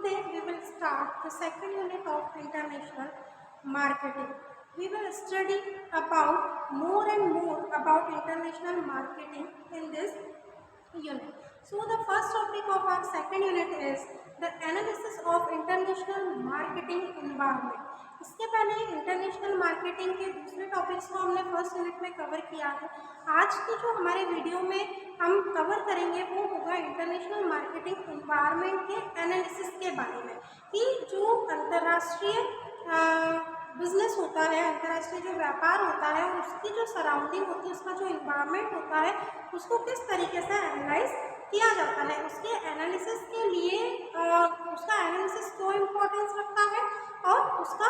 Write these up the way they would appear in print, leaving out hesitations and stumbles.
today we will start the second unit of international marketing. We will study about more and more about international marketing in this unit. So the first topic of our second unit is the analysis of international marketing environment. इसके पहले international marketing के दूसरे topics को हमने first unit में cover किया है। आज की जो हमारे वीडियो में हम कवर करेंगे वो होगा इंटरनेशनल मार्केटिंग एनवायरनमेंट के एनालिसिस के बारे में, कि जो अंतर्राष्ट्रीय बिजनेस होता है, अंतर्राष्ट्रीय जो व्यापार होता है और उसकी जो सराउंडिंग होती है, उसका जो इन्वायरमेंट होता है, उसको किस तरीके से एनालाइज किया जाता है। उसके एनालिसिस के लिए उसका एनालिसिस क्यों इम्पोर्टेंस रखता है और उसका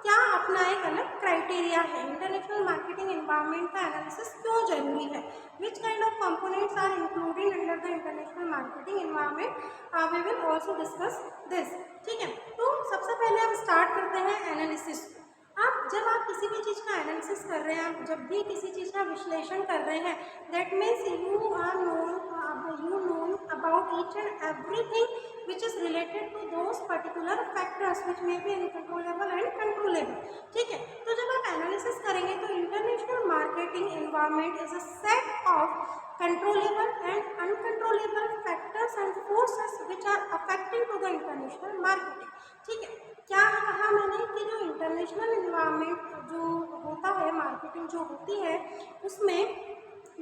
क्या अपना एक अलग क्राइटेरिया है। इंटरनेशनल मार्केटिंग एनवायरनमेंट का एनालिसिस क्यों जरूरी है, which kind of components are included under the international marketing environment, we will also discuss this. ठीक है, तो सबसे पहले हम स्टार्ट करते हैं एनालिसिस। जब आप किसी भी चीज़ का एनालिसिस कर रहे हैं, जब भी किसी चीज़ का विश्लेषण कर रहे हैं, that means you are known about each and everything which is related to those particular factors which may be uncontrollable and controllable. ठीक है, तो जब आप एनालिसिस करेंगे तो international marketing environment is a set of controllable and uncontrollable factors and forces which are affecting to the international marketing. ठीक है, क्या कहा मैंने कि जो इंटरनेशनल एनवायरनमेंट जो होता है, मार्केटिंग जो होती है, उसमें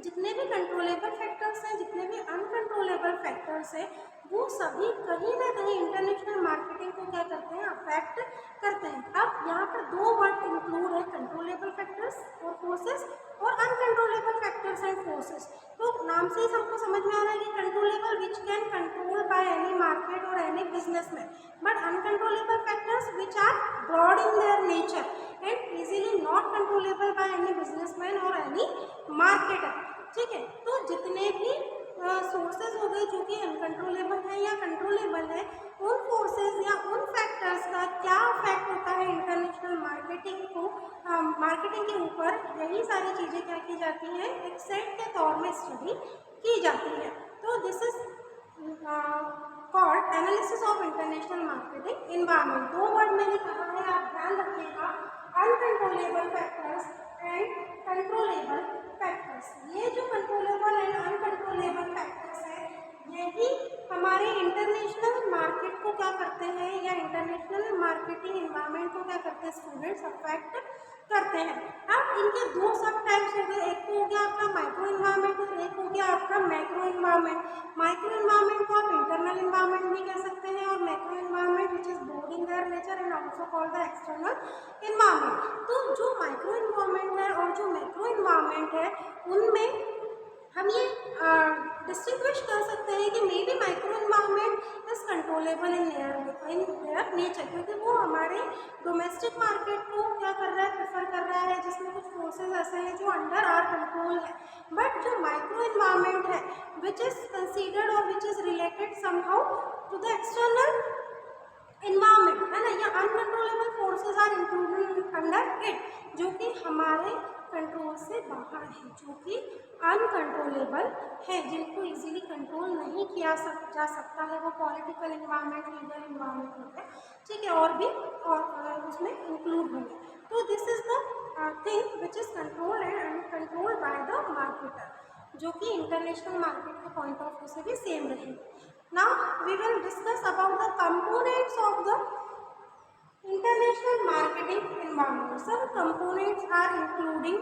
जितने भी कंट्रोलेबल फैक्टर्स हैं, जितने भी अनकंट्रोलेबल फैक्टर्स हैं, वो सभी कहीं ना कहीं इंटरनेशनल मार्केटिंग को क्या करते हैं, अफेक्ट करते हैं। अब यहाँ पर दो वर्ड इंक्लूड है, कंट्रोलेबल फैक्टर्स और फोर्सेस और अनकंट्रोलेबल फैक्टर्स एंड फोर्सेस। तो नाम से ही हमको समझ में आ रहा है कि controllable which can control by any market और any businessman, but uncontrollable factors which are broad in their nature and easily not controllable by any businessman और एनी मार्केटर। ठीक है, तो जितने भी सोर्सेज हो गए जो कि अनकंट्रोलेबल है या कंट्रोलेबल है, उन फोर्सेज या उन फैक्टर्स का क्या इफेक्ट होता है इंटरनेशनल मार्केटिंग को, मार्केटिंग के ऊपर, यही सारी चीज़ें क्या की जाती हैं, एक सेट के तौर में स्टडी की जाती है। तो this is called analysis of international marketing environment. दो वर्ड मैंने कहा है, आप ध्यान रखिएगा, uncontrollable factors and controllable factors. ये जो कंट्रोलेबल एंड अनकंट्रोलेबल फैक्टर्स है, यही हमारे इंटरनेशनल मार्केट को क्या करते हैं, या इंटरनेशनल मार्केटिंग एनवायरनमेंट को क्या करते हैं, स्टूडेंट्स अफेक्ट करते हैं। अब इनके दो सब टाइप्स हो गए, एक तो हो गया आपका माइक्रो इन्वायरमेंट और एक हो गया आपका मैक्रो इन्वायरमेंट। माइक्रो इन्वायरमेंट को आप इंटरनल इन्वायरमेंट भी कह सकते हैं, और macro environment which is board in their nature and also called the external environment. तो जो माइक्रो इन्वायरमेंट है और जो मैक्रो इन्वायरमेंट है, उनमें हम ये डिस्टिंग्विश कर सकते हैं कि may be micro environment is controllable in their nature, क्योंकि वो हमारे डोमेस्टिक मार्केट को क्या कर रहा है, प्रेफर कर रहा है, जिसमें कुछ फोर्सेज ऐसे हैं जो अंडर आर कंट्रोल है। बट जो माइक्रो इन्वायरमेंट है विच इज कंसीडर्ड और which is related somehow to the external environment, है ना, या uncontrollable forces are included under it, जो कि हमारे कंट्रोल से बाहर है, जो कि अनकंट्रोलेबल है, जिनको इजीली कंट्रोल नहीं किया जा सकता है। वो पॉलिटिकल इन्वायरमेंट, लीगल इन्वायरमेंट होता है, ठीक है, और भी और उसमें इंक्लूड होंगे। तो this is the thing which is control and uncontrolled by the marketer, जो कि इंटरनेशनल मार्केट के पॉइंट ऑफ व्यू से भी सेम रहेगी। Now we will discuss about the components of the international marketing environment. Some components are including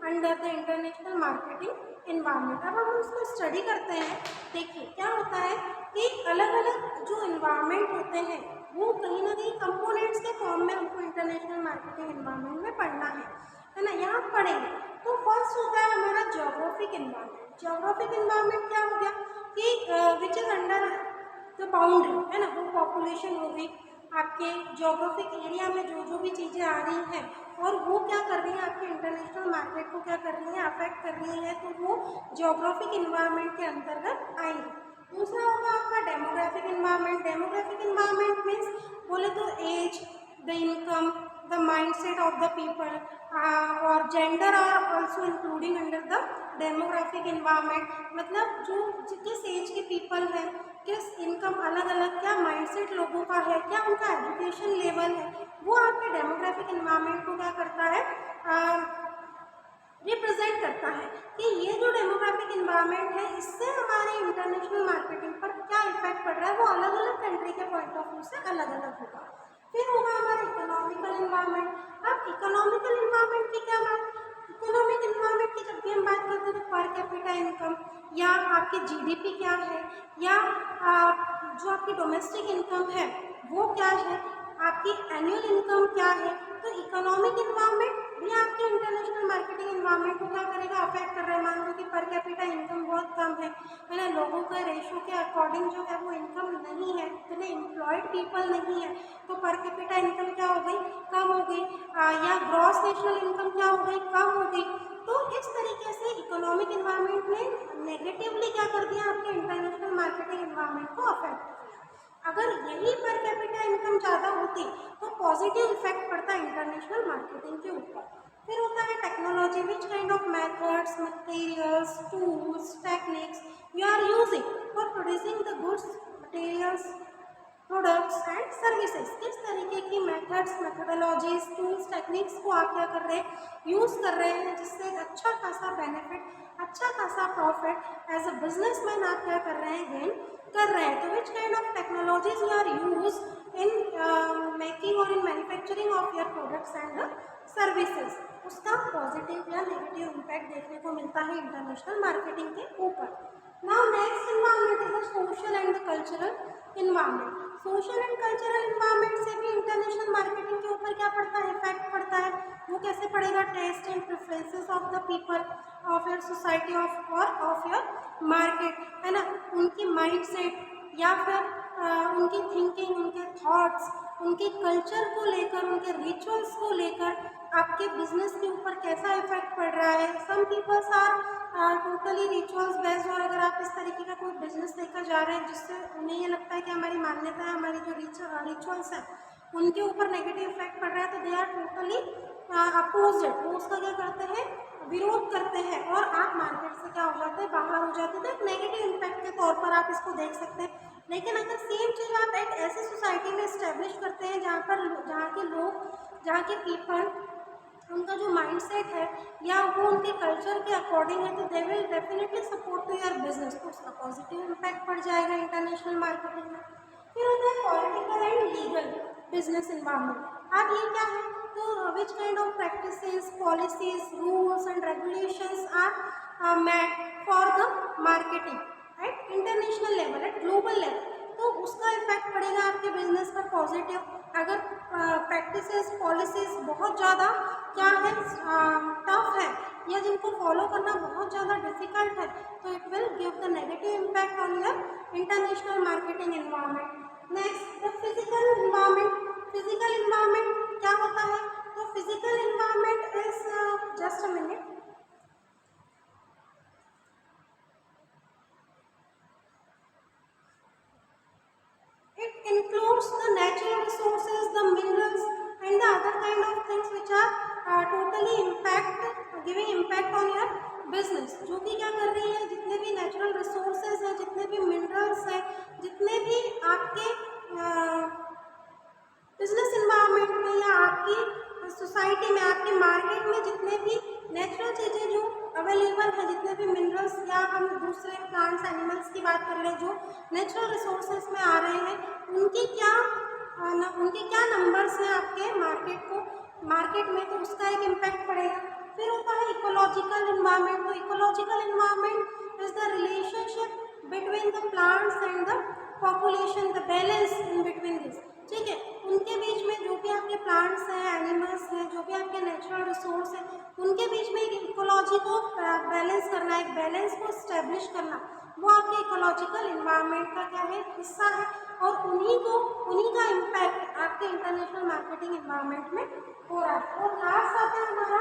under the international marketing environment. अब हम उसको study करते हैं। देखिए क्या होता है कि अलग अलग जो इन्वायरमेंट होते हैं वो कहीं ना कहीं कंपोनेंट्स के फॉर्म में हमको इंटरनेशनल मार्केटिंग इन्वायरमेंट में पढ़ना है ना, यहाँ पढ़ेंगे। तो फर्स्ट होता है हमारा जोग्राफिक इन्वायरमेंट। जोग्राफिक इन्वायरमेंट क्या हो गया कि which is under the boundary, है ना, वो पॉपुलेशन हो गई आपके जोग्राफिक एरिया में, जो भी चीज़ें आ रही हैं और वो क्या कर रही हैं, आपके इंटरनेशनल मार्केट को क्या कर रही हैं, अफेक्ट कर रही है, तो वो जोग्राफिक इन्वायरमेंट के अंतर्गत आएंगे। दूसरा होगा आपका demographic environment. Demographic environment means बोले तो age, the income, the mindset of the people or gender are also including under the demographic environment। मतलब जो किस एज के पीपल हैं, किस इनकम, अलग अलग क्या माइंड माइंडसेट लोगों का है, क्या उनका एजुकेशन लेवल है, वो आपके डेमोग्राफिक इन्वायरमेंट को क्या करता है, रिप्रेजेंट करता है कि ये जो डेमोग्राफिक इन्वायरमेंट है इससे हमारे इंटरनेशनल मार्केटिंग पर क्या इफेक्ट पड़ रहा है, वो अलग अलग कंट्री के पॉइंट ऑफ व्यू से अलग अलग होगा। फिर होगा हमारा इकोनॉमिकल इन्वायरमेंट। अब इकोनॉमिकल इन्वायरमेंट की क्या बात, इकोनॉमिक इन्वायरमेंट की जब भी हम बात करते हैं तो पर कैपिटा इनकम या आपकी जीडीपी क्या है, या जो आपकी डोमेस्टिक इनकम है वो क्या है, आपकी एनुअल इनकम क्या है। तो इकोनॉमिक इन्वायरमेंट भी आपके इंटरनेशनल मार्केटिंग इन्वायरमेंट को क्या करेगा, अफेक्ट कर रहा है। मान लो कि पर कैपिटा इनकम बहुत कम है ना, लोगों के रेशो के अकॉर्डिंग जो है वो इनकम नहीं है, इतने एम्प्लॉयड पीपल नहीं है, तो पर कैपिटा इनकम क्या हो गई, कम हो गई, या ग्रॉस नेशनल इनकम क्या हो गई, कम हो गई। तो इस तरीके से इकोनॉमिक इन्वायरमेंट ने नेगेटिवली क्या कर दिया, आपके इंटरनेशनल मार्केटिंग इन्वायरमेंट को अफेक्ट किया। अगर यही पर कैपिटा इनकम ज़्यादा होती तो पॉजिटिव इफेक्ट पड़ता इंटरनेशनल मार्केटिंग के ऊपर। फिर होता है technology, which kind of methods, materials, tools, techniques you are using for producing the goods, materials, products and services. किस तरीके की मेथड्स, मेथोडोलॉजीज, टूल्स, टेक्निक्स को आप क्या कर रहे हैं, यूज़ कर रहे हैं, जिससे एक अच्छा खासा बेनिफिट, अच्छा खासा प्रॉफिट एज अ बिजनेसमैन आप क्या कर रहे हैं, गेन कर रहे हैं। तो which kind of technologies you are use in making और in manufacturing of your products and services, उसका पॉजिटिव या नेगेटिव इम्पैक्ट देखने को मिलता है इंटरनेशनल मार्केटिंग के ऊपर। Now next environment is the social and the cultural environment. Social and cultural environment से भी इंटरनेशनल मार्केटिंग के ऊपर क्या पड़ता है, इफेक्ट पड़ता है। वो कैसे पड़ेगा, test and preferences of the people of your society of और ऑफ योर मार्केट, है ना, उनकी माइंड सेट या फिर उनकी थिंकिंग, उनके थॉट्स, उनके कल्चर को लेकर, उनके रिचुअल्स को लेकर आपके बिजनेस के ऊपर कैसा इफेक्ट पड़ रहा है। Some peoples are totally rituals based, और अगर आप इस तरीके का कोई बिजनेस लेकर जा रहे हैं जिससे उन्हें ये लगता है कि हमारी मान्यता है, हमारी जो रिचुअल्स हैं उनके ऊपर नेगेटिव इफेक्ट पड़ रहा है, तो दे आर टोटली अपोजिट, वो उसका क्या करते हैं, विरोध करते हैं, और आप मार्केट से क्या हो जाते हैं, बाहर हो जाते हैं। तो एक नेगेटिव इम्पैक्ट के तौर पर आप इसको देख सकते हैं। लेकिन अगर सेम चीज़ आप एक ऐसी सोसाइटी में इस्टेब्लिश करते हैं जहाँ के लोग, जहाँ के पीपल, उनका जो माइंडसेट है या वो उनके कल्चर के अकॉर्डिंग है, तो they will definitely support to your business, तो उसका पॉजिटिव इम्पैक्ट पड़ जाएगा इंटरनेशनल मार्केटिंग में। फिर होता है political and legal business environment. अब ये क्या है, तो which kind of practices, policies, rules and regulations are made for the marketing at international level, at global level, तो उसका इफेक्ट पड़ेगा आपके बिजनेस पर पॉजिटिव। अगर प्रैक्टिसेस, पॉलिसीज बहुत ज़्यादा क्या है, टफ है, या जिनको फॉलो करना बहुत ज़्यादा डिफिकल्ट है, तो it will give the negative impact on your international marketing environment. Next the physical environment. Physical environment क्या होता है, तो physical environment is just a minute, it includes the natural resources, the minerals and the other kind of things which are totally giving impact on your business। जो कि क्या कर रही है, जितने भी नेचुरल रिसोर्सेज हैं, जितने भी मिनरल्स हैं, जितने भी आपके बिजनेस इन्वायरमेंट में या आपकी सोसाइटी में, आपके मार्केट में जितने भी नेचुरल चीज़ें जो अवेलेबल है, जितने भी मिनरल्स, या हम दूसरे प्लांट्स, एनिमल्स की बात कर लें जो नेचुरल रिसोर्सेज में आ रहे हैं, उनके क्या नंबर्स हैं आपके मार्केट में, तो उसका एक इम्पैक्ट पड़ेगा। फिर होता है इकोलॉजिकल इन्वायरमेंट। तो ecological environment is the relationship between the plants and the population, the balance in between this, ठीक है, उनके बीच में जो भी आपके प्लांट्स हैं, एनिमल्स हैं, जो भी आपके नेचुरल रिसोर्स हैं, उनके बीच में एक इकोलॉजी को बैलेंस करना, एक बैलेंस को इस्टेब्लिश करना, वो आपके इकोलॉजिकल इन्वायरमेंट का क्या है, हिस्सा है, और उन्हीं का इम्पैक्ट आपके इंटरनेशनल मार्केटिंग इन्वायरमेंट में हो रहा है। और लास्ट आता है हमारा,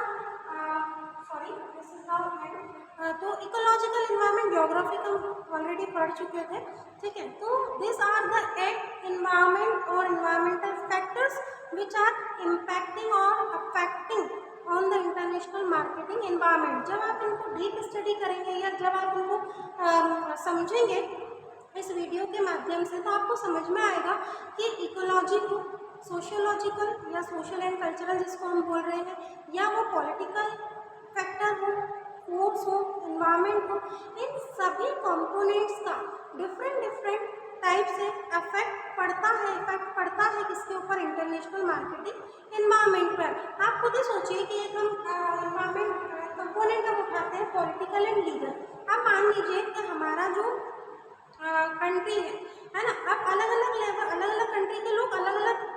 sorry this is now end, तो इकोलॉजिकल इन्वायरमेंट ज्योग्राफी का ऑलरेडी पढ़ चुके थे, ठीक है। तो दिस आर द 8 इन्वायरमेंट और environmental factors which are impacting और affecting on the international marketing environment. जब आप इनको डीप स्टडी करेंगे या जब आप इनको समझेंगे, इस वीडियो के माध्यम से, तो आपको समझ में आएगा कि इकोलॉजी को, सोशियोलॉजिकल या सोशल एंड कल्चरल जिसको हम बोल रहे हैं, या वो पॉलिटिकल फैक्टर हो, फोर्स हो, इन्वायरमेंट हो, इन सभी कंपोनेंट्स का डिफरेंट डिफरेंट टाइप से इफेक्ट पड़ता है किसके ऊपर, इंटरनेशनल मार्केटिंग इन्वायरमेंट पर। आप खुद ही सोचिए कि एक हम इन्वायरमेंट कंपोनेंट हम उठाते हैं पॉलिटिकल एंड लीगल। अब मान लीजिए कि हमारा जो कंट्री है ना, अब अलग अलग लेवल, अलग अलग कंट्री के लोग अलग अलग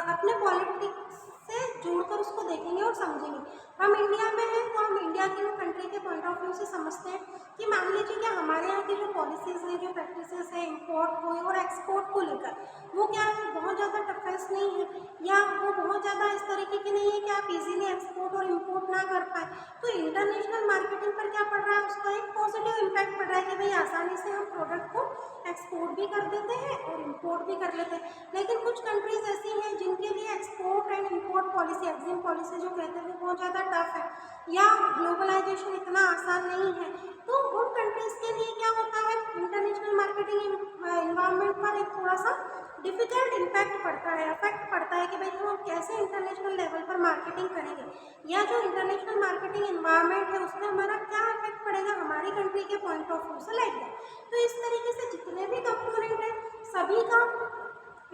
अपने पॉलिटिक्स से जोड़कर उसको देखेंगे और समझेंगे। हम इंडिया में हैं तो हम इंडिया की कंट्री के पॉइंट ऑफ व्यू से समझते हैं कि मान लीजिए कि हमारे यहाँ की जो पॉलिसीज़ हैं, जो प्रैक्टिसेस है इंपोर्ट को और एक्सपोर्ट को लेकर, वो क्या है, बहुत ज़्यादा टफेस्ट नहीं है, या वो बहुत ज़्यादा इस तरीके की नहीं है कि आप इजीली एक्सपोर्ट और इंपोर्ट ना कर पाए। तो इंटरनेशनल मार्केटिंग पर क्या पड़ रहा है, उसका एक पॉजिटिव इम्पैक्ट पड़ रहा है कि भाई आसानी से हम प्रोडक्ट को एक्सपोर्ट भी कर देते हैं और इम्पोर्ट भी कर लेते हैं। लेकिन कुछ कंट्रीज ऐसी हैं जिनके लिए export and import policy, EXIM policy जो कहते हैं, वो बहुत ज़्यादा टफ है, या ग्लोबलाइजेशन इतना आसान नहीं है। तो उन कंट्रीज के लिए क्या होता है, इंटरनेशनल मार्केटिंग इन्वायरमेंट पर एक थोड़ा सा डिफिकल्ट इम्पैक्ट पड़ता है, इफेक्ट पड़ता है कि भाई हम कैसे इंटरनेशनल लेवल पर मार्केटिंग करेंगे, या जो इंटरनेशनल मार्केटिंग इन्वायरमेंट है उसमें हमारा क्या इफेक्ट पड़ेगा हमारी कंट्री के पॉइंट ऑफ व्यू से, लाइक दैट। तो इस तरीके से जितने भी कंपोनेंट हैं सभी का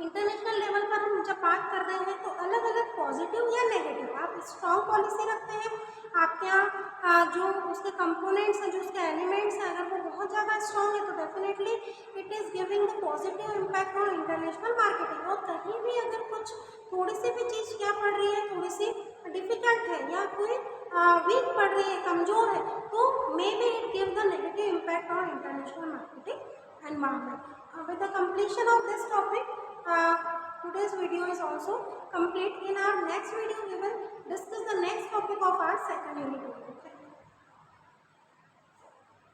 इंटरनेशनल लेवल पर हम जब बात कर रहे हैं तो अलग अलग पॉजिटिव या नेगेटिव, आप स्ट्रॉन्ग पॉलिसी रखते हैं, आपके यहाँ जो उसके कंपोनेंट्स हैं, जो उसके एलिमेंट्स हैं, अगर वो बहुत ज़्यादा स्ट्रॉन्ग है तो definitely it is giving the positive impact on international marketing. और कहीं भी अगर कुछ थोड़ी सी भी चीज़ क्या पड़ रही है, थोड़ी सी डिफिकल्ट है या कोई वीक पड़ रही है, कमज़ोर है, तो may be it give the negative impact on international marketing environment. With the completion of this topic, today's video is also complete. In our next video, we will discuss the next topic of our second unit.